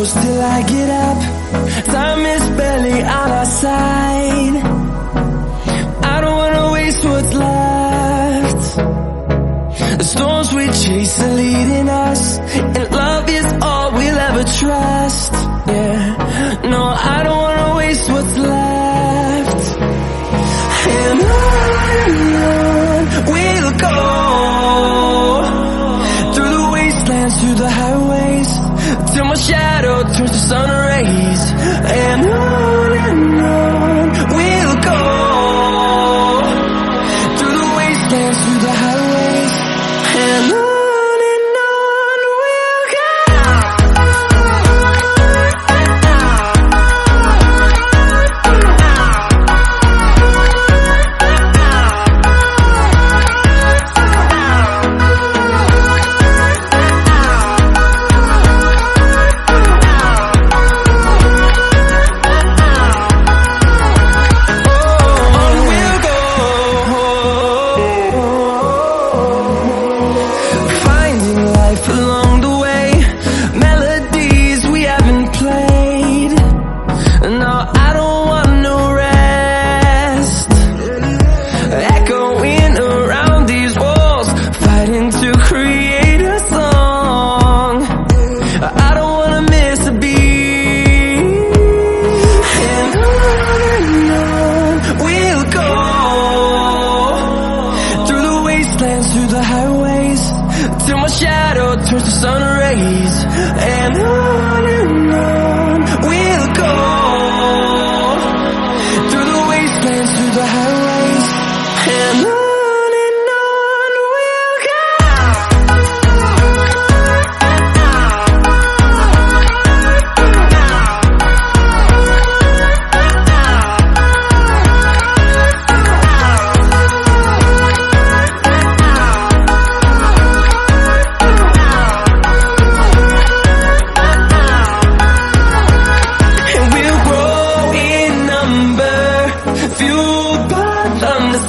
close till I get up. Time is barely on our side. I don't wanna waste what's left. The storms we chase are leading us, and love is all we'll ever trust. Yeah, no, I don't wanna waste what's left. And on we'll go, through the wastelands, through the highways, till my shadow turns to sun rays. And on we'll go, through the wastelands, through the highways, and on we'll go. Through the highways, till my shadow turns to sun rays. And on we'll go, through the wastelands, through the highways, and on we'll go.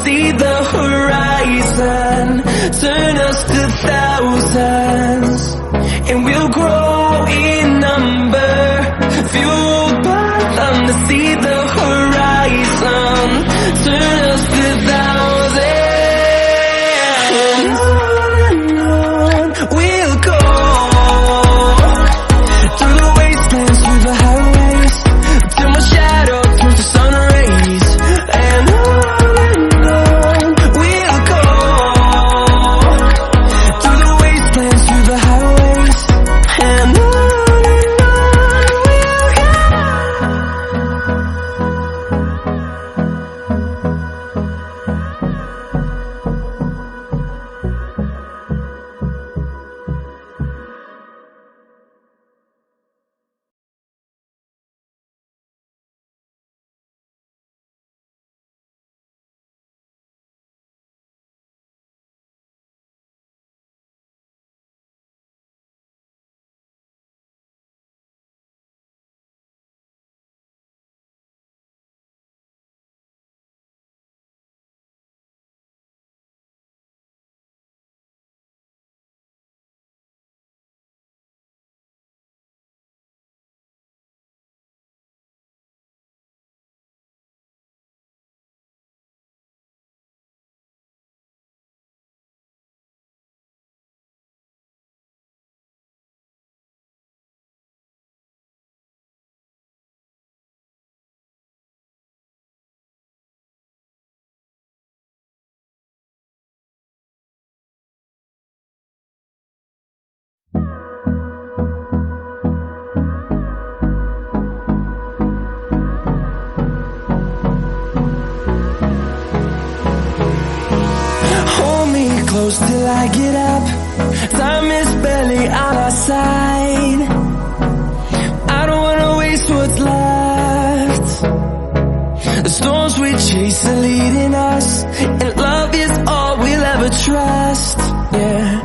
See the horizon, turn us to thousands, and we'll grow in number, fueled by them to see the horizon, turn us to thousands, and on we'll go, through the wastelands, through the highways, till my shadow turns to sun rays. And close till I get up. Time is barely on our side. I don't wanna waste what's left. The storms we chase are leading us, and love is all we'll ever trust. Yeah,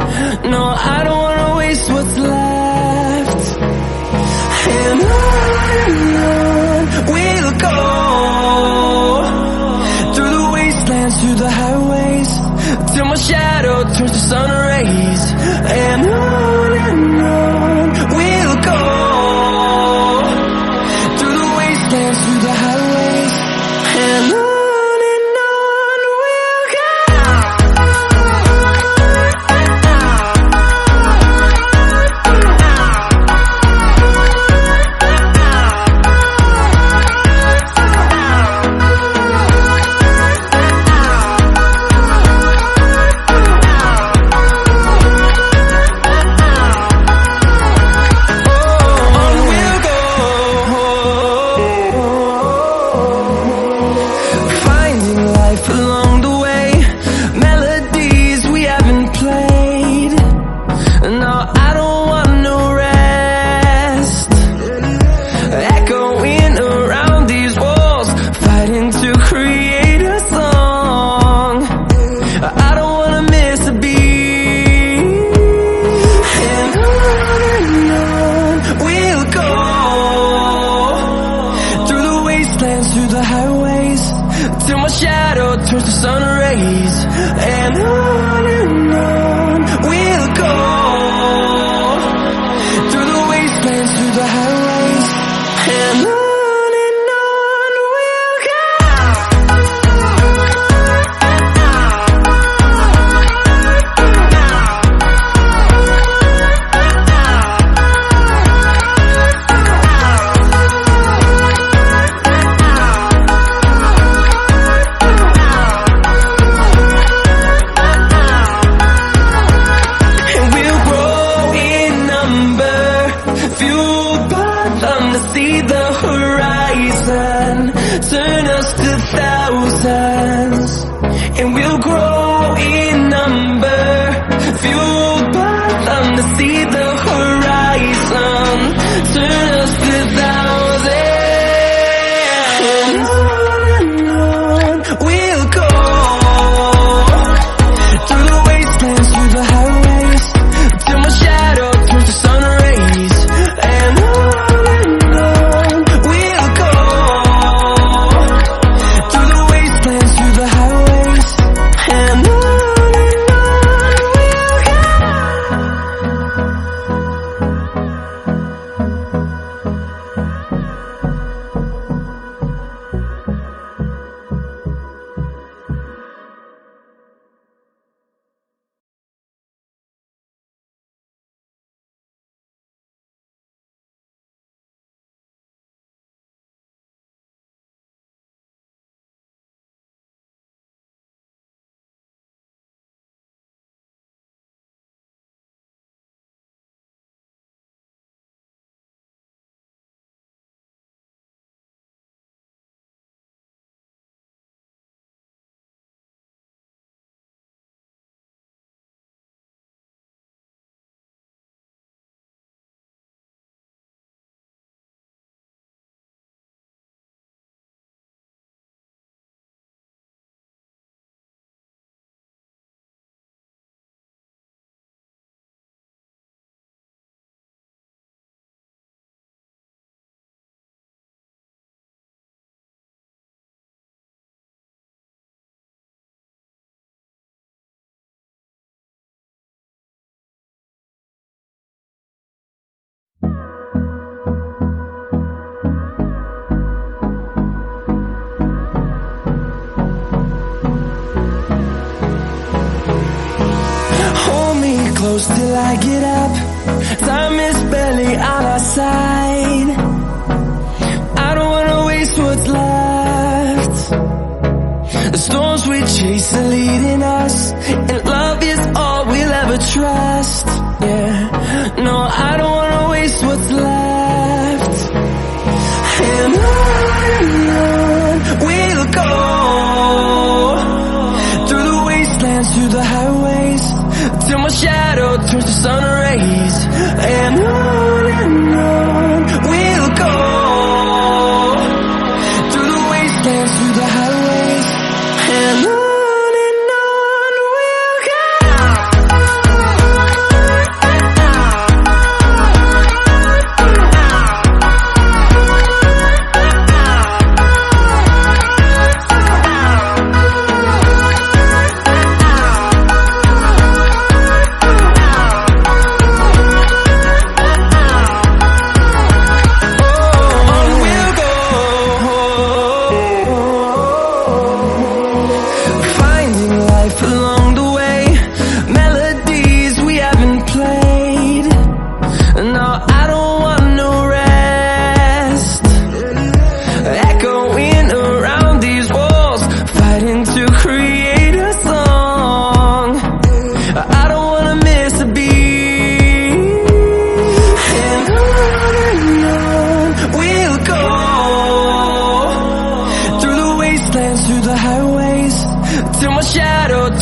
no, I don't wanna waste what's left. And on we'll go, through the wastelands, through the highways, till my shadow turns to sun rays. And on we'll go, wastelands, through the highways, till my shadow turns to sun rays. And on we'll go, through the wastelands, through the highways, and on we'll go. See the horizon, turn us to thousands, and we'll grow in number, fueled by them to see the horizon, turn us to thousands, and on we'll go, through the wastelands, through the highways, till my shadow turns to sun rays, and on close till I get up. Time is barely on our side. I don't wanna waste what's left. The storms we chase are leading us, and love is all we'll ever trust. Yeah, no, I don't wanna waste what's left. And on we'll go, through the wastelands, through the highways, till my shadow turns to sun rays. And on we'll go, through the wastelands, through the highways, and on we'll go.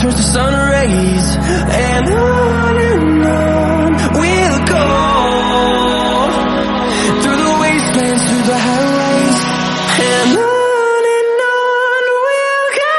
Turns to sun rays, and on we'll go, through the wastelands, through the highways, and on we'll go.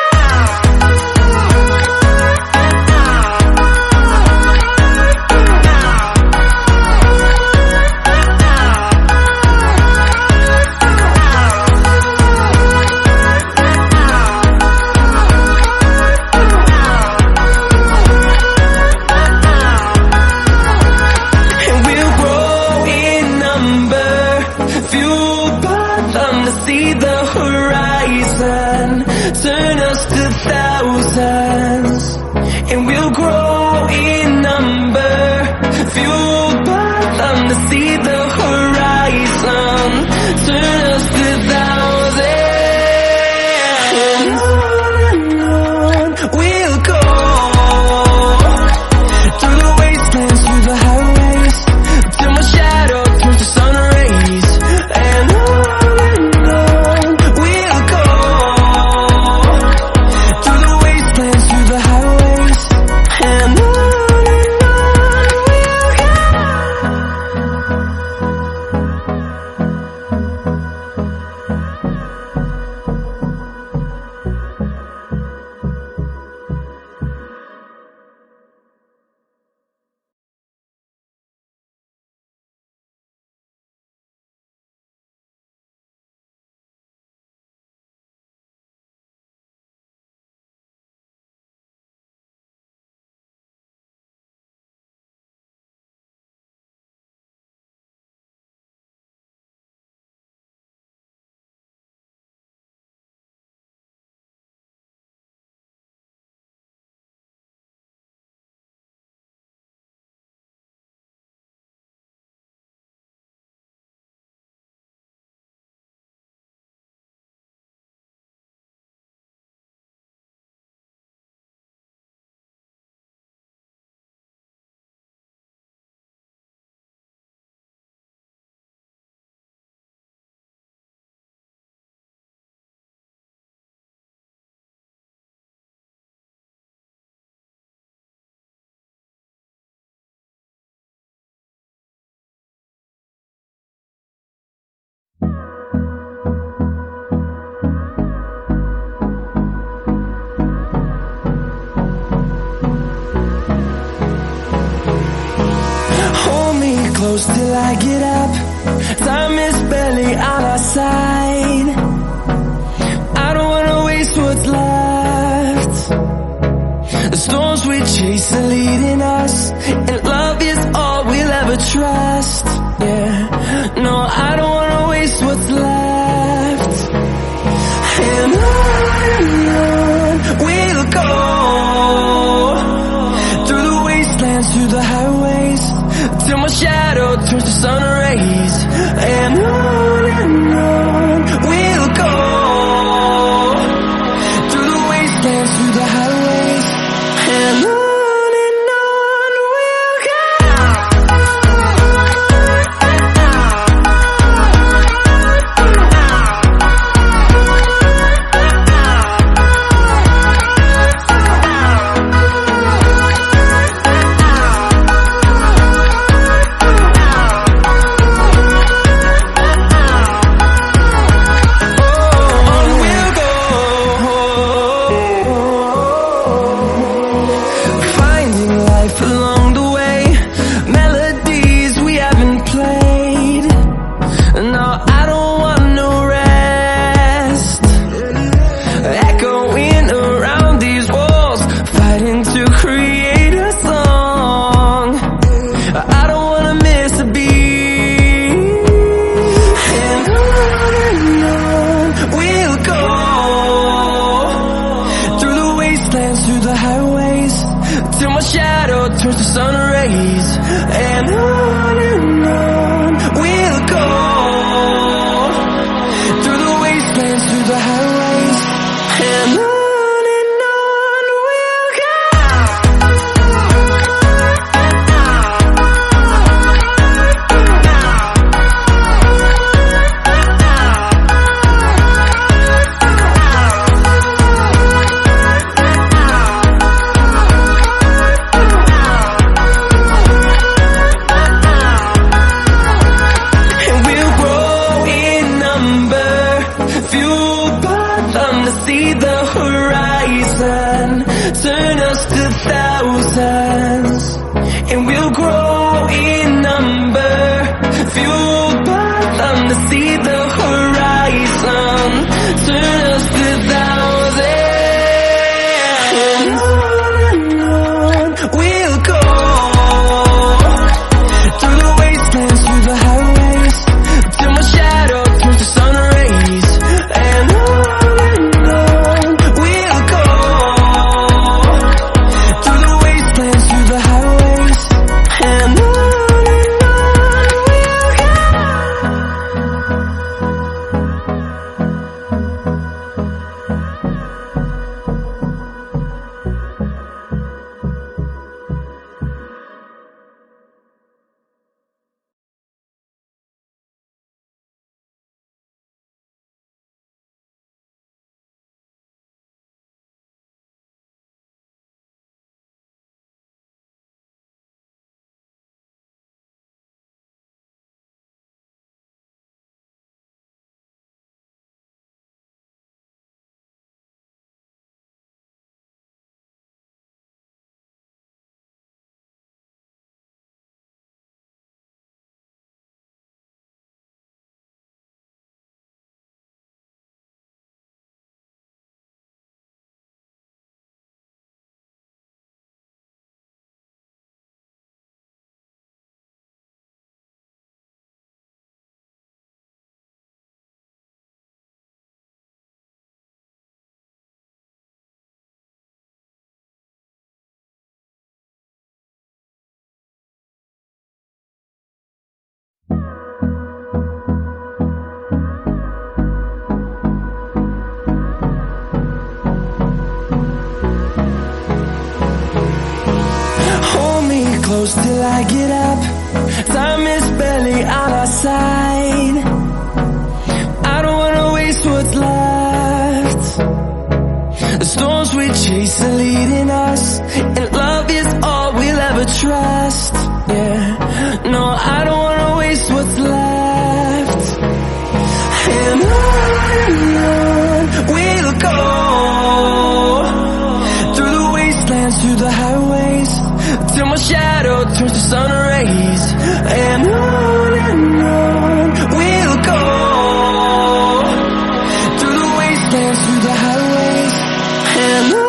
I get up. Time is barely on our side. I don't wanna waste what's left. The storms we chase are leading us, and love is all we'll ever trust. Yeah, no, I don't wanna waste what's left. And on we'll go, through the wastelands, through the highways, till my shadow turns to sun rays. And on we'll go, through the wastelands, through the highways, and on we'll go. Through the highways, till my shadow turns to sun rays. And on we'll go, through the wastelands, through the highways, and on we'll go. See the horizon, turn us to thousands, and we'll grow in number, fueled by them to see the horizon, turn us to thousands. And on we'll go, through the wastelands, through the highways, till my shadow turns to sun rays. And on close till I get up. Time is barely on our side. I don't wanna waste what's left. The storms we chase are leading us, and love is all we'll ever trust. Yeah, no, I don't wanna waste what's left. And on we'll go, through the wastelands, through the highways, till my shadow turns to sun rays. And on dance through the highways, and